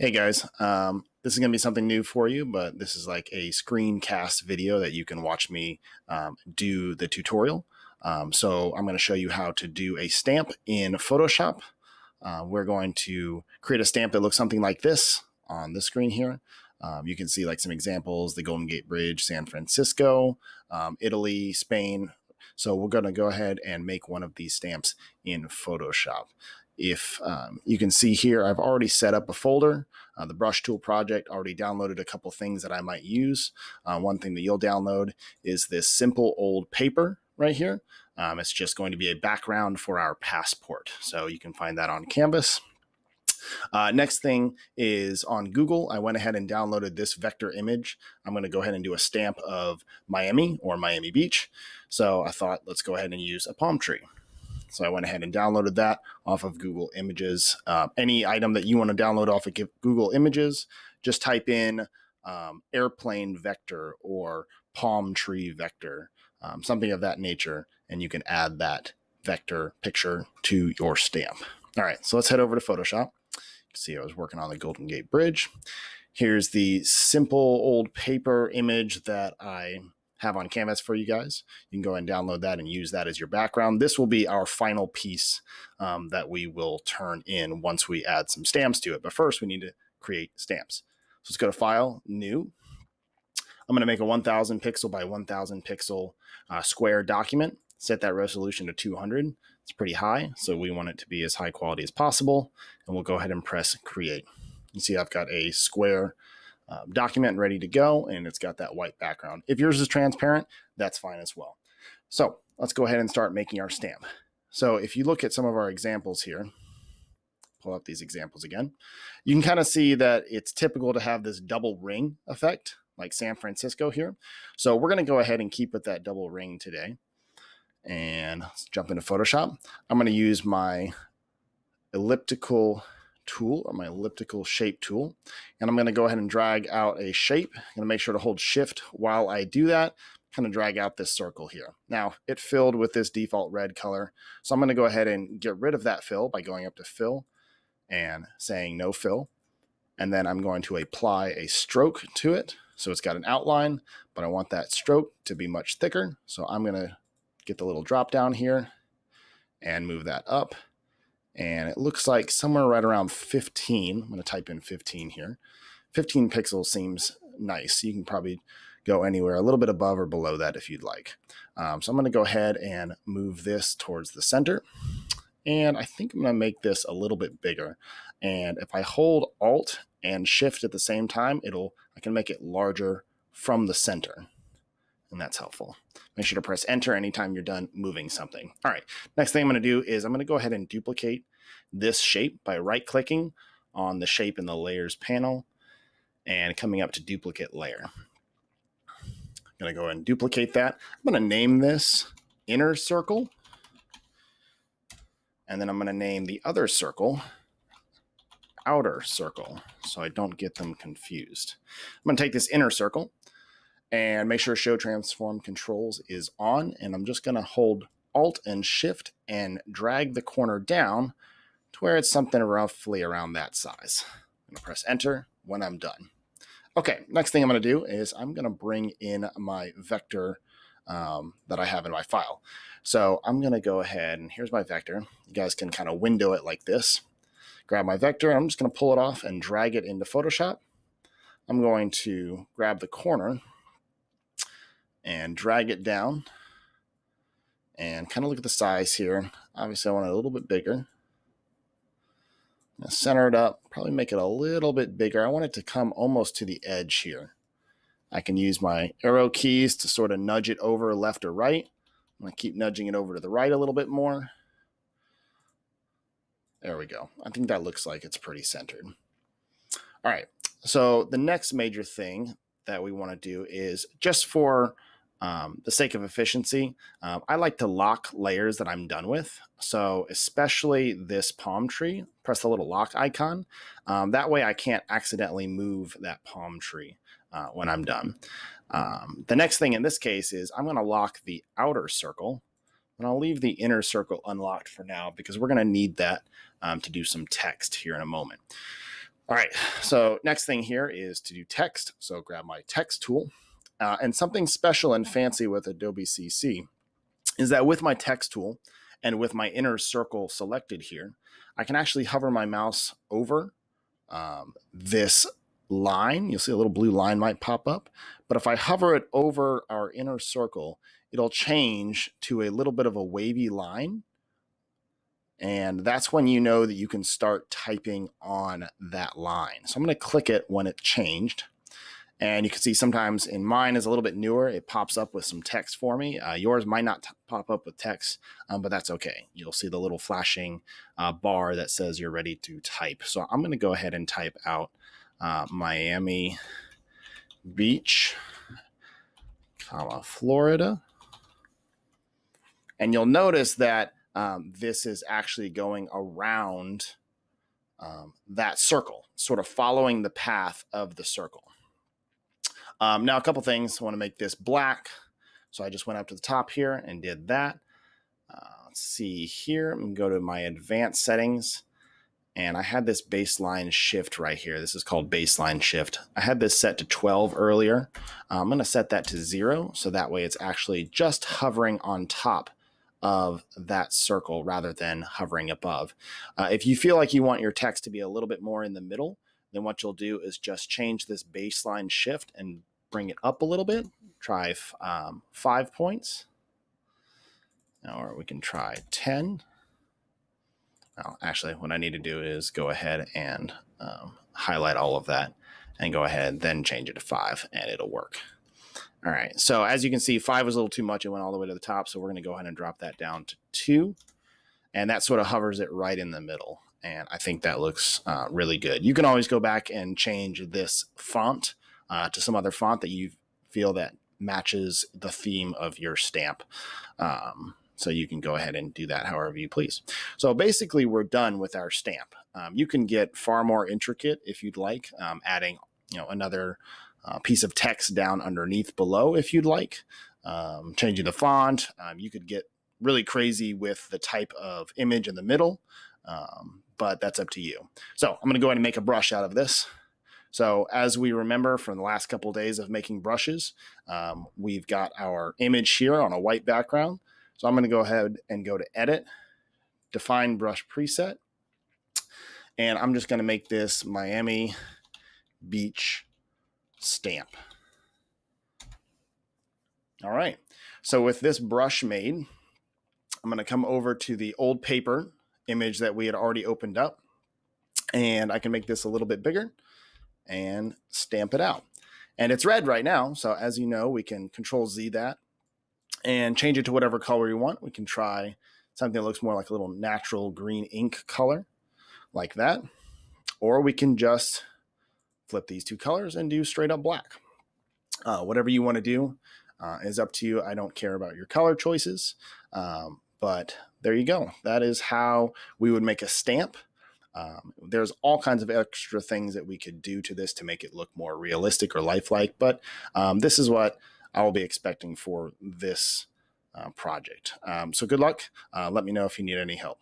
Hey guys, this is going to be something new for you, but this is like a screencast video that you can watch me do the tutorial. So I'm going to show you how to do a stamp in Photoshop. We're going to create a stamp that looks something like this on the screen here. You can see like some examples, the Golden Gate Bridge, San Francisco, Italy, Spain. So we're going to go ahead and make one of these stamps in Photoshop. If you can see here, I've already set up a folder. The brush tool project, already downloaded a couple things that I might use. One thing that you'll download is this simple old paper right here. It's just going to be a background for our passport. So you can find that on Canvas. Next thing is on Google. I went ahead and downloaded this vector image. I'm going to go ahead and do a stamp of Miami or Miami Beach. So I thought, let's go ahead and use a palm tree. So I went ahead and downloaded that off of Google Images. Any item that you want to download off of Google Images, just type in airplane vector or palm tree vector, something of that nature, and you can add that vector picture to your stamp. All right, so let's head over to Photoshop. You can see I was working on the Golden Gate Bridge. Here's the simple old paper image that I have on Canvas for you guys. You can go and download that and use that as your background. This will be our final piece that we will turn in once we add some stamps to it. But first we need to create stamps. So let's go to File, New. I'm going to make a 1000 pixel by 1000 pixel square document. Set that resolution to 200. It's pretty high, so we want it to be as high quality as possible. And we'll go ahead and press Create. You see I've got a square document ready to go, and it's got that white background. If yours is transparent, that's fine as well. So let's go ahead and start making our stamp. So if you look at some of our examples here, pull up these examples again, you can kind of see that it's typical to have this double ring effect, like San Francisco here. So we're going to go ahead and keep with that double ring today. And let's jump into Photoshop. I'm going to use my elliptical tool or my elliptical shape tool, and I'm going to go ahead and drag out a shape. I'm going to make sure to hold shift while I do that, kind of drag out this circle here. Now it filled with this default red color, so I'm going to go ahead and get rid of that fill by going up to fill and saying no fill, and then I'm going to apply a stroke to it. So it's got an outline, but I want that stroke to be much thicker, so I'm going to get the little drop down here and move that up. And it looks like somewhere right around 15. I'm going to type in 15 here. 15 pixels seems nice. You can probably go anywhere a little bit above or below that if you'd like. So I'm going to go ahead and move this towards the center. And I think I'm going to make this a little bit bigger. And if I hold Alt and Shift at the same time, I can make it larger from the center. And that's helpful. Make sure to press Enter anytime you're done moving something. All right, next thing I'm going to do is I'm going to go ahead and duplicate this shape by right-clicking on the shape in the Layers panel and coming up to Duplicate Layer. I'm going to go ahead and duplicate that. I'm going to name this Inner Circle, and then I'm going to name the other circle Outer Circle so I don't get them confused. I'm going to take this inner circle and make sure Show Transform Controls is on. And I'm just going to hold Alt and Shift and drag the corner down to where it's something roughly around that size. I'm going to press Enter when I'm done. Okay, next thing I'm going to do is I'm going to bring in my vector that I have in my file. So I'm going to go ahead, and here's my vector. You guys can kind of window it like this. Grab my vector, and I'm just going to pull it off and drag it into Photoshop. I'm going to grab the corner and drag it down and kind of look at the size here. Obviously, I want it a little bit bigger. Center it up, probably make it a little bit bigger. I want it to come almost to the edge here. I can use my arrow keys to sort of nudge it over left or right. I'm going to keep nudging it over to the right a little bit more. There we go. I think that looks like it's pretty centered. All right, so the next major thing that we want to do is just for the sake of efficiency, I like to lock layers that I'm done with. So especially this palm tree, press the little lock icon. That way I can't accidentally move that palm tree when I'm done. The next thing in this case is I'm going to lock the outer circle, and I'll leave the inner circle unlocked for now because we're going to need that to do some text here in a moment. All right, so next thing here is to do text. So grab my text tool. And something special and fancy with Adobe CC is that with my text tool and with my inner circle selected here, I can actually hover my mouse over this line. You'll see a little blue line might pop up. But if I hover it over our inner circle, it'll change to a little bit of a wavy line. And that's when you know that you can start typing on that line. So I'm going to click it when it changed. And you can see sometimes in mine is a little bit newer. It pops up with some text for me. Yours might not pop up with text, but that's okay. You'll see the little flashing bar that says you're ready to type. So I'm going to go ahead and type out Miami Beach, Florida. And you'll notice that this is actually going around that circle, sort of following the path of the circle. Now, a couple things. I want to make this black. So I just went up to the top here and did that. Let's see here. I'm going to go to my advanced settings. And I had this baseline shift right here. This is called baseline shift. I had this set to 12 earlier. I'm going to set that to 0. So that way it's actually just hovering on top of that circle rather than hovering above. If you feel like you want your text to be a little bit more in the middle, then what you'll do is just change this baseline shift and bring it up a little bit. Try 5 points. Or we can try 10. Well, actually, what I need to do is go ahead and highlight all of that and go ahead, then change it to 5, and it'll work. All right, so as you can see, 5 was a little too much. It went all the way to the top, so we're going to go ahead and drop that down to 2. And that sort of hovers it right in the middle. And I think that looks really good. You can always go back and change this font to some other font that you feel that matches the theme of your stamp. So you can go ahead and do that however you please. So basically, we're done with our stamp. You can get far more intricate if you'd like, adding another piece of text down underneath below if you'd like, changing the font. You could get really crazy with the type of image in the middle, but that's up to you. So I'm going to go ahead and make a brush out of this. So as we remember from the last couple of days of making brushes, we've got our image here on a white background. So I'm going to go ahead and go to Edit, Define Brush Preset, and I'm just going to make this Miami Beach stamp. All right, so with this brush made, I'm going to come over to the old paper image that we had already opened up, and I can make this a little bit bigger and stamp it out. And it's red right now, so as you know, we can Control Z that and change it to whatever color you want. We can try something that looks more like a little natural green ink color, like that. Or we can just flip these two colors and do straight up black. Whatever you want to do is up to you. I don't care about your color choices, but there you go. That is how we would make a stamp. There's all kinds of extra things that we could do to this to make it look more realistic or lifelike, but this is what I will be expecting for this project. So good luck. Let me know if you need any help.